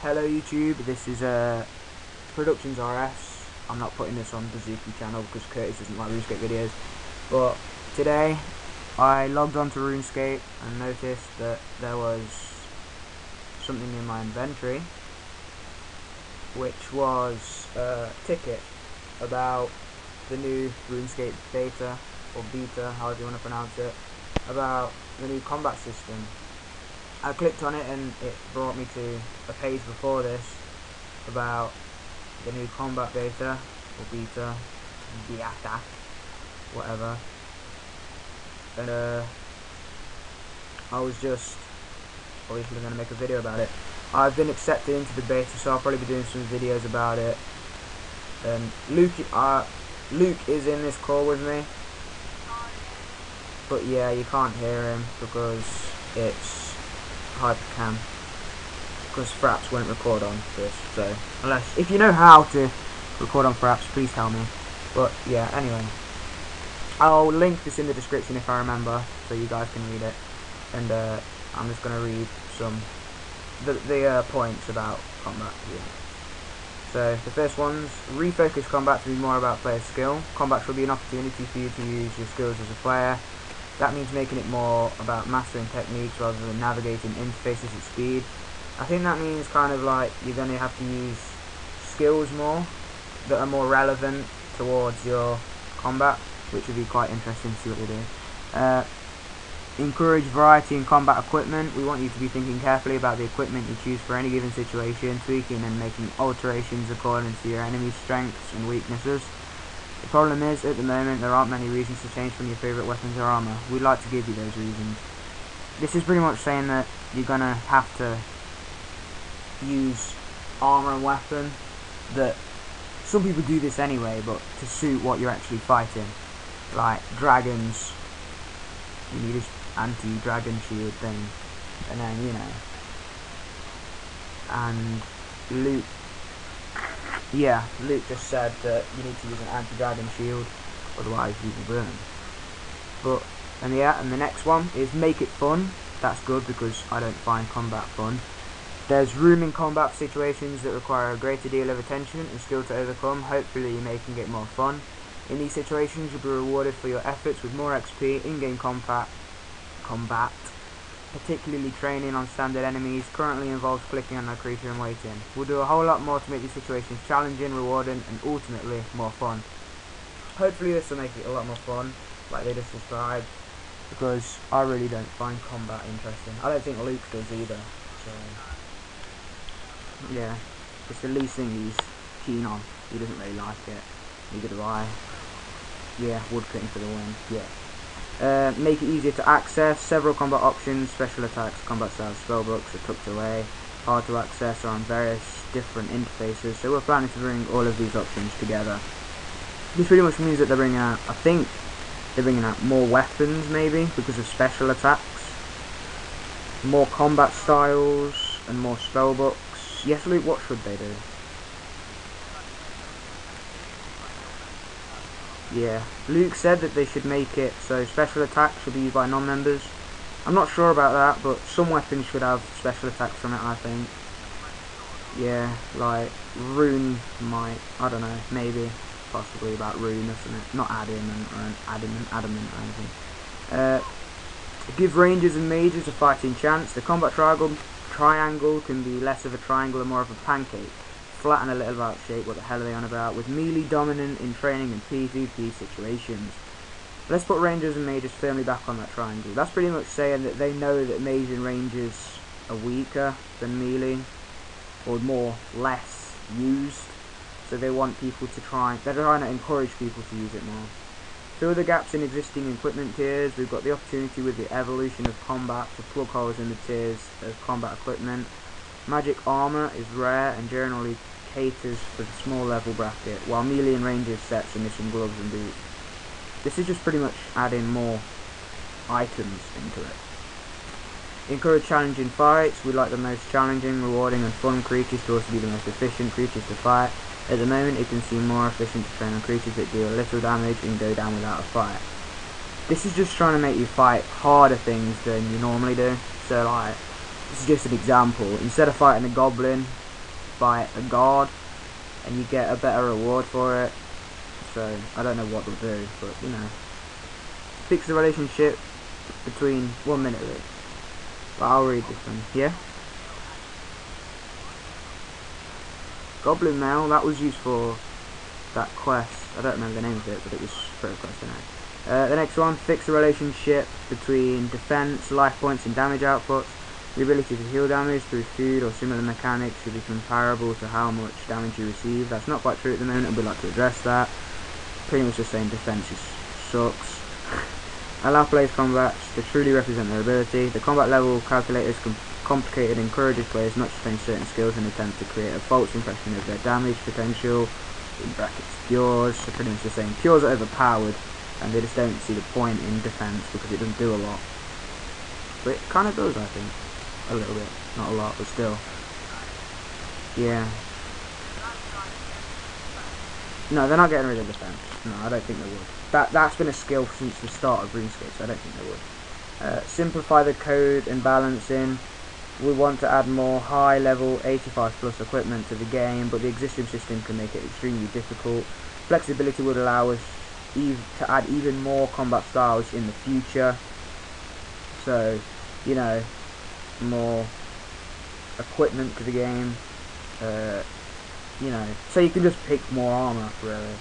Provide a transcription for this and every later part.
Hello YouTube, this is Productions RS. I'm not putting this on the Zuki channel because Curtis doesn't like Runescape videos. But today I logged onto Runescape and noticed that there was something in my inventory, which was a ticket about the new Runescape beta, or beta, however you want to pronounce it, about the new combat system. I clicked on it and it brought me to a page before this about the new combat beta, or beta, whatever. And I was just obviously going to make a video about it. I've been accepted into the beta, so I'll probably be doing some videos about it. And Luke is in this call with me, but yeah, you can't hear him because it's hypercam, because Fraps won't record on this. So unless, if you know how to record on Fraps, please tell me. But yeah, anyway, I'll link this in the description if I remember, so you guys can read it. And I'm just gonna read some the points about combat here. So the first one's refocus combat to be more about player skill. Combat should be an opportunity for you to use your skills as a player. That means making it more about mastering techniques rather than navigating interfaces at speed. I think that means kind of like you're going to have to use skills more that are more relevant towards your combat, which would be quite interesting to see what they do. Encourage variety in combat equipment. We want you to be thinking carefully about the equipment you choose for any given situation, tweaking and making alterations according to your enemy's strengths and weaknesses. The problem is, at the moment, there aren't many reasons to change from your favourite weapons or armour. We'd like to give you those reasons. This is pretty much saying that you're going to have to use armour and weapon. That some people do this anyway, but to suit what you're actually fighting. Like dragons, you need this anti-dragon shield thing. And then, you know. And Luke. Yeah, Luke just said that you need to use an anti-dragon shield, otherwise you will burn. But, and yeah, and the next one is make it fun. That's good because I don't find combat fun. There's room in combat situations that require a greater deal of attention and skill to overcome, hopefully making it more fun. In these situations you'll be rewarded for your efforts with more XP, in-game combat, particularly training on standard enemies, currently involves clicking on a creature and waiting. We'll do a whole lot more to make these situations challenging, rewarding, and ultimately more fun. Hopefully this will make it a lot more fun, like they just described, because I really don't find combat interesting. I don't think Luke does either, so yeah, it's the least thing he's keen on. He doesn't really like it, neither do I. Yeah, woodcutting for the win, yeah. Make it easier to access. Several combat options, special attacks, combat styles, spellbooks are tucked away, hard to access, or on various different interfaces. So we're planning to bring all of these options together. This pretty much means that they're bringing out, I think, they're bringing out more weapons maybe because of special attacks, more combat styles, and more spellbooks. Yes, Luke, what should they do? Yeah, Luke said that they should make it so special attacks should be used by non-members. I'm not sure about that, but some weapons should have special attacks from it, I think. Yeah, like Rune might, I don't know, maybe, possibly about Rune or something. Not adamant or anything. Give rangers and mages a fighting chance. The combat triangle can be less of a triangle and more of a pancake. Flat and a little about shape, what the hell are they on about, with melee dominant in training and PvP situations. Let's put rangers and mages firmly back on that triangle. That's pretty much saying that they know that mages and rangers are weaker than melee, or less used, so they want people to they're trying to encourage people to use it more. Fill the gaps in existing equipment tiers. We've got the opportunity with the evolution of combat to plug holes in the tiers of combat equipment. Magic armor is rare and generally caters for the small level bracket, while melee and rangers sets are missing gloves and boots. This is just pretty much adding more items into it. Encourage challenging fights. We like the most challenging, rewarding and fun creatures to also be the most efficient creatures to fight. At the moment it can seem more efficient to train on creatures that deal little damage and go down without a fight. This is just trying to make you fight harder things than you normally do. So like, this is just an example. Instead of fighting a goblin, fight a guard, and you get a better reward for it. So I don't know what they'll do, but you know, fix the relationship between 1 minute really. But I'll read this one. Yeah. Goblin Mail, that was used for that quest. I don't remember the name of it, but it was for a quest anyway. The next one, fix the relationship between defense, life points and damage outputs. The ability to heal damage through food or similar mechanics should be comparable to how much damage you receive. That's not quite true at the moment, and we'd like to address that. Pretty much just saying defense sucks. Allow players' combats to truly represent their ability. The combat level calculator is complicated and encourages players not to change certain skills in an attempt to create a false impression of their damage potential. In brackets, pures. So pretty much just saying pures are overpowered, and they just don't see the point in defense because it doesn't do a lot. But it kind of does, I think. A little bit. Not a lot, but still. Yeah. No, they're not getting rid of defense. No, I don't think they would. That's been a skill since the start of Runescape, so I don't think they would. Simplify the code and balancing. We want to add more high-level 85+ equipment to the game, but the existing system can make it extremely difficult. Flexibility would allow us to add even more combat styles in the future. So, you know, more equipment to the game. You know, so you can just pick more armor, really.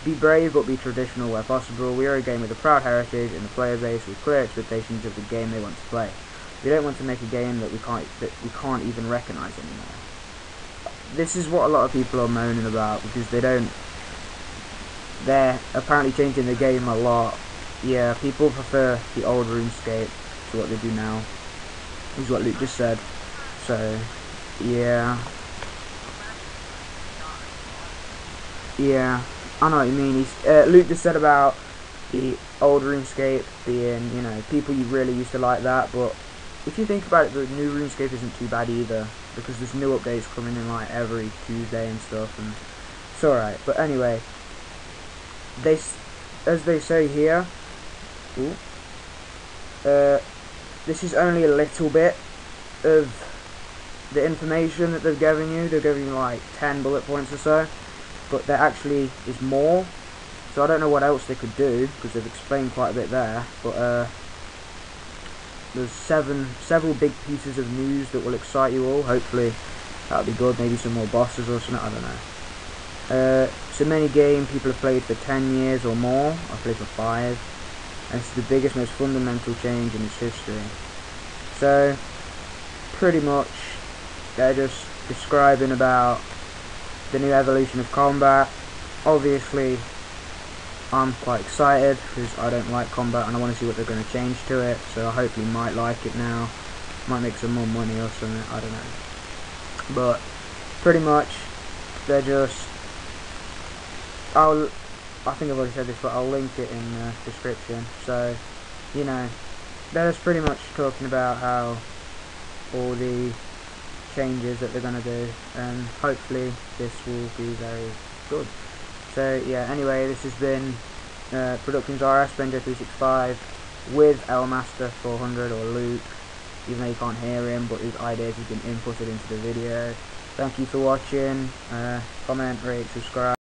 Be brave but be traditional where possible. We are a game with a proud heritage and a player base with clear expectations of the game they want to play. We don't want to make a game that we can't even recognise anymore. This is what a lot of people are moaning about, because they're apparently changing the game a lot. Yeah, people prefer the old RuneScape to what they do now, is what Luke just said. So, yeah. Yeah, I know what you mean. Luke just said about the old RuneScape being, you know, people you really used to like that, but if you think about it, the new RuneScape isn't too bad either, because there's new updates coming in like every Tuesday and stuff, and it's alright. But anyway, as they say here, this is only a little bit of the information that they've given you. They're giving you like 10 bullet points or so, but there actually is more. So I don't know what else they could do, because they've explained quite a bit there. But there's several big pieces of news that will excite you all. Hopefully that'll be good. Maybe some more bosses or something, I don't know. It's a mini game people have played for 10 years or more. I've played for 5. And it's the biggest, most fundamental change in its history. So pretty much they're just describing about the new evolution of combat. Obviously I'm quite excited because I don't like combat and I want to see what they're going to change to it, so I hopefully might like it now. Might make some more money or something, I don't know. But pretty much they're just, I think I've already said this, but I'll link it in the description. So, you know, they're just pretty much talking about how all the changes that they're going to do, and hopefully this will be very good. So yeah, anyway, this has been Productions RS Benjo 365 with Elmaster 400, or Luke, even though you can't hear him, but his ideas have been inputted into the video. Thank you for watching. Comment, rate, subscribe.